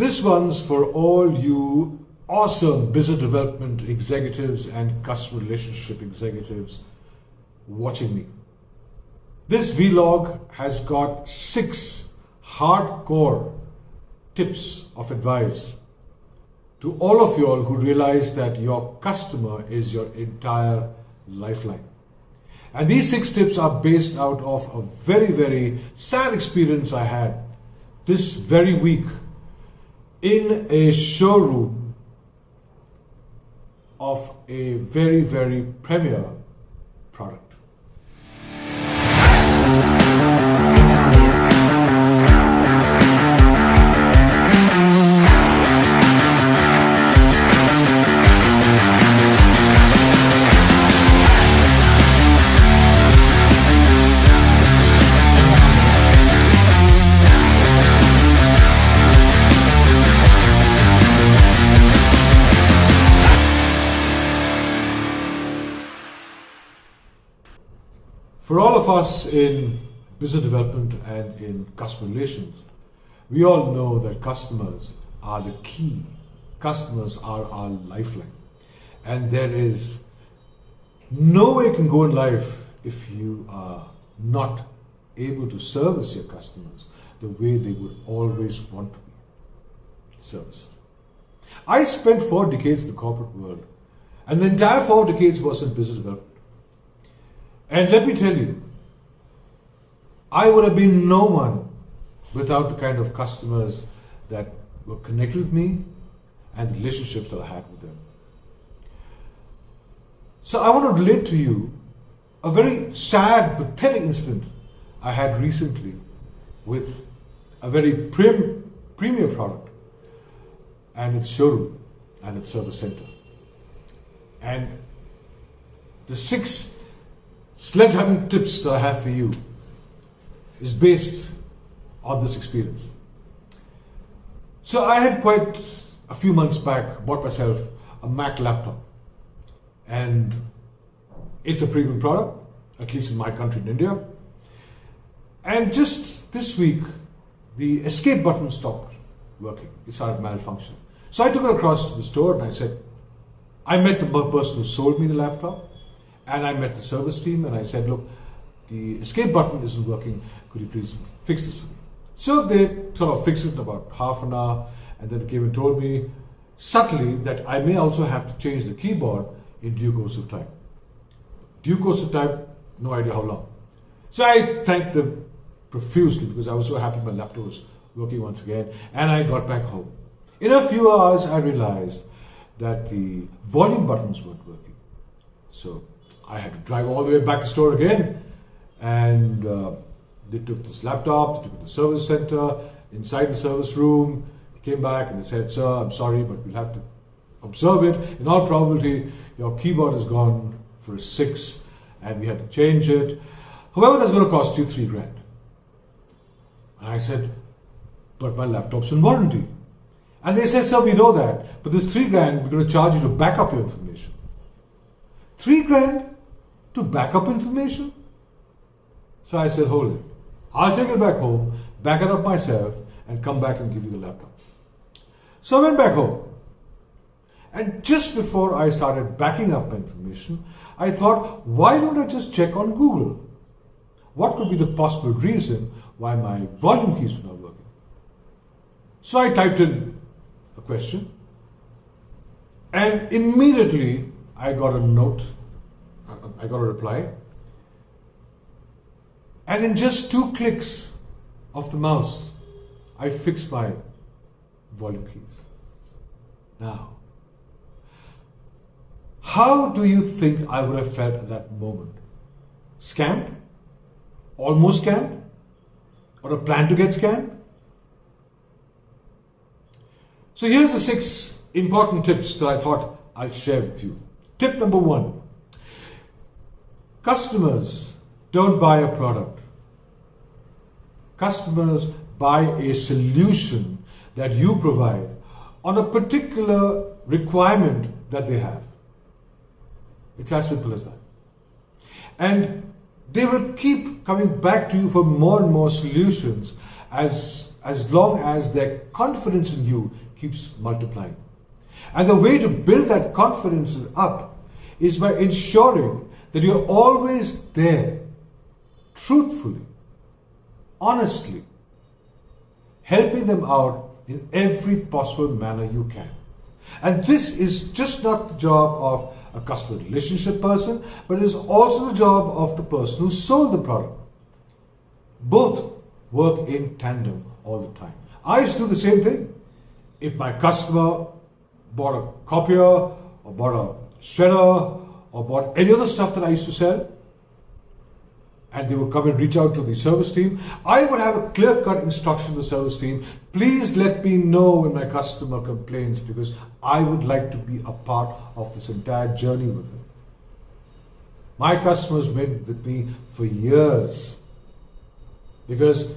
This one's for all you awesome business development executives and customer relationship executives watching me. This vlog has got 6 hardcore tips of advice to all of you all who realize that your customer is your entire lifeline. And these 6 tips are based out of a very, very sad experience I had this very week in a showroom of a very, very premier product. For all of us in business development and in customer relations, we all know that customers are the key. Customers are our lifeline. And there is no way you can go in life if you are not able to service your customers the way they would always want to be serviced. I spent 4 decades in the corporate world, and the entire 4 decades was in business development. And let me tell you, I would have been no one without the kind of customers that were connected with me and the relationships that I had with them. So I want to relate to you a very sad, pathetic incident I had recently with a very premier product and its showroom and its service center. And the 6 sledgehammering tips that I have for you is based on this experience. So I had quite a few months back bought myself a Mac laptop, and it's a premium product, at least in my country, in India. And just this week, the escape button stopped working. It started malfunctioning. So I took it across to the store and I said, I met the person who sold me the laptop. And I met the service team and I said, look, the escape button isn't working. Could you please fix this for me? So they sort of fixed it in about half an hour, and then they came and told me subtly that I may also have to change the keyboard in due course of time. Due course of time, no idea how long. So I thanked them profusely because I was so happy my laptop was working once again, and I got back home. In a few hours, I realized that the volume buttons weren't working. So I had to drive all the way back to the store again, and they took this laptop, they took it to the service center, inside the service room, they came back and they said, sir, I'm sorry, but we'll have to observe it. In all probability, your keyboard has gone for a 6 and we had to change it. However, that's going to cost you 3 grand. And I said, but my laptop's in warranty. And they said, sir, we know that, but this 3 grand, we're going to charge you to back up your information. 3 grand? To back up information? So I said, hold it. I'll take it back home, back it up myself, and come back and give you the laptop. So I went back home. And just before I started backing up my information, I thought, why don't I just check on Google? What could be the possible reason why my volume keys were not working? So I typed in a question, and immediately I got a note. I got a reply, and in just 2 clicks of the mouse, I fixed my volume keys. Now, how do you think I would have felt at that moment? Scammed? Almost scammed? Or a plan to get scammed? So here's the 6 important tips that I thought I'd share with you. Tip number 1. Customers don't buy a product. Customers buy a solution that you provide on a particular requirement that they have. It's as simple as that. And they will keep coming back to you for more and more solutions as long as their confidence in you keeps multiplying. And the way to build that confidence up is by ensuring that you're always there, truthfully, honestly, helping them out in every possible manner you can. And this is just not the job of a customer relationship person, but it is also the job of the person who sold the product. Both work in tandem all the time. I used to do the same thing. If my customer bought a copier or bought a shredder or bought any other stuff that I used to sell, and they would come and reach out to the service team, I would have a clear-cut instruction to the service team: please let me know when my customer complains, because I would like to be a part of this entire journey with him. My customers went with me for years because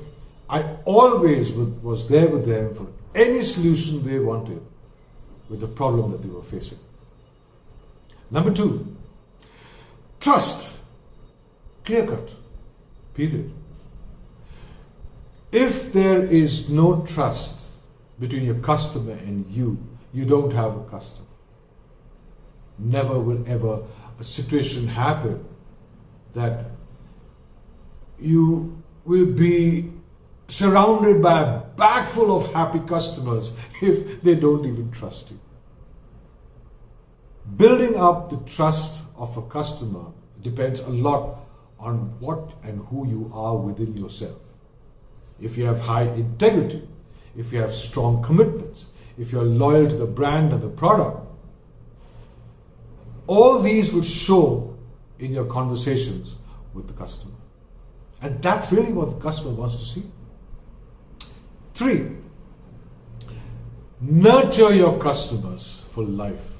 I always was there with them for any solution they wanted with the problem that they were facing. Number 2, trust. Clear-cut. Period. If there is no trust between your customer and you don't have a customer. Never will ever a situation happen that you will be surrounded by a bag full of happy customers if they don't even trust you. Building up the trust of a customer depends a lot on what and who you are within yourself. If you have high integrity, if you have strong commitments, if you're loyal to the brand and the product, all these will show in your conversations with the customer. And that's really what the customer wants to see. 3, nurture your customers for life.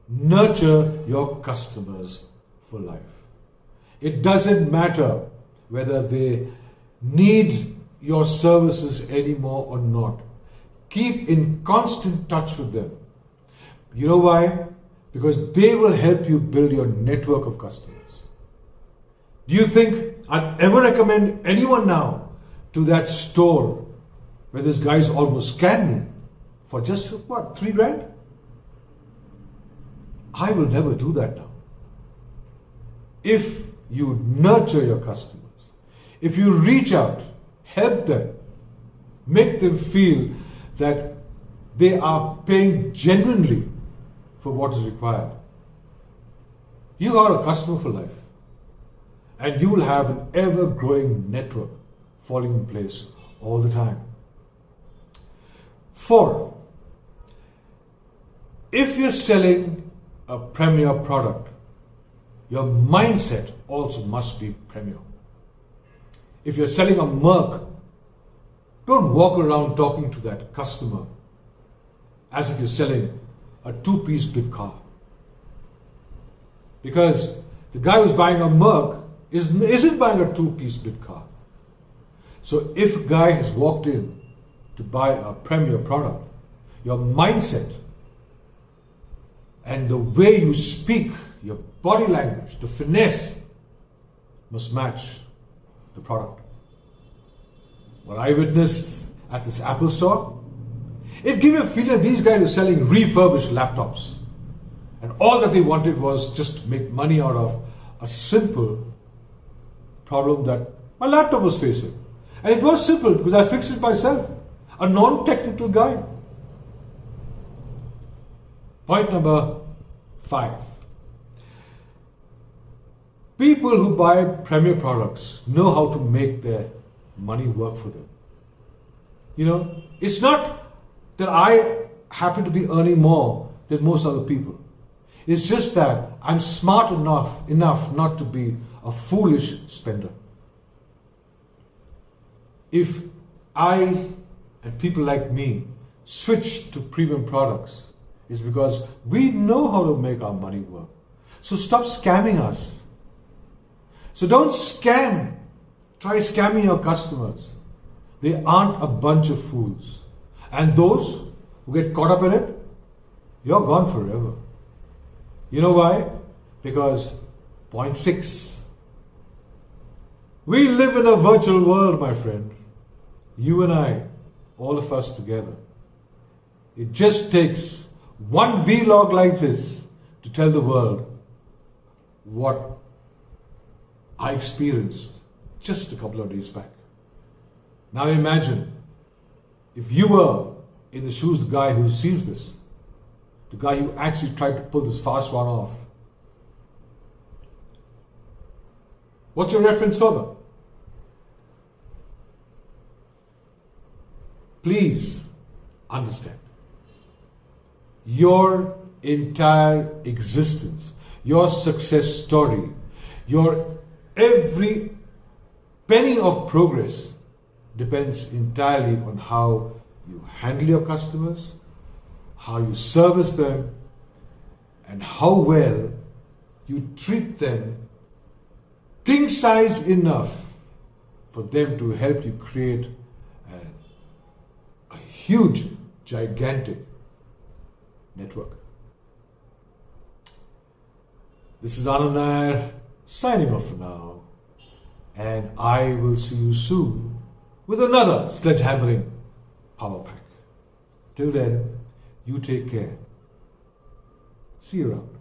Nurture your customers for life. It doesn't matter whether they need your services anymore or not. Keep in constant touch with them. You know why? Because they will help you build your network of customers. Do you think I'd ever recommend anyone now to that store where this guy's almost scammed me for just what, 3 grand? I will never do that now. If you nurture your customers, if you reach out, help them, make them feel that they are paying genuinely for what is required, you are a customer for life. And you will have an ever-growing network falling in place all the time. 4, if you're selling a premier product, your mindset also must be premier. If you're selling a Merc, don't walk around talking to that customer as if you're selling a 2-piece big car. Because the guy who's buying a Merc isn't buying a 2-piece big car. So if a guy has walked in to buy a premier product, your mindset and the way you speak, your body language, the finesse must match the product. What I witnessed at this Apple store, it gave me a feeling that these guys were selling refurbished laptops. And all that they wanted was just to make money out of a simple problem that my laptop was facing. And it was simple because I fixed it myself. A non-technical guy. Point number 5. People who buy premier products know how to make their money work for them. You know, it's not that I happen to be earning more than most other people. It's just that I'm smart enough not to be a foolish spender. If I and people like me switch to premium products, it's because we know how to make our money work. So stop scamming us. So don't scam. Try scamming your customers. They aren't a bunch of fools. And those who get caught up in it, you're gone forever. You know why? Because point 6, We live in a virtual world, my friend. You and I, all of us together. It just takes one vlog like this to tell the world what I experienced just a couple of days back. Now imagine if you were in the shoes of the guy who receives this, the guy who actually tried to pull this fast one off. What's your reference further? Please understand. Your entire existence, your success story, your every penny of progress depends entirely on how you handle your customers, how you service them, and how well you treat them king size enough for them to help you create a huge, gigantic network. This is Anand Nair signing off for now, and I will see you soon with another sledgehammering power pack. Till then, you take care. See you around.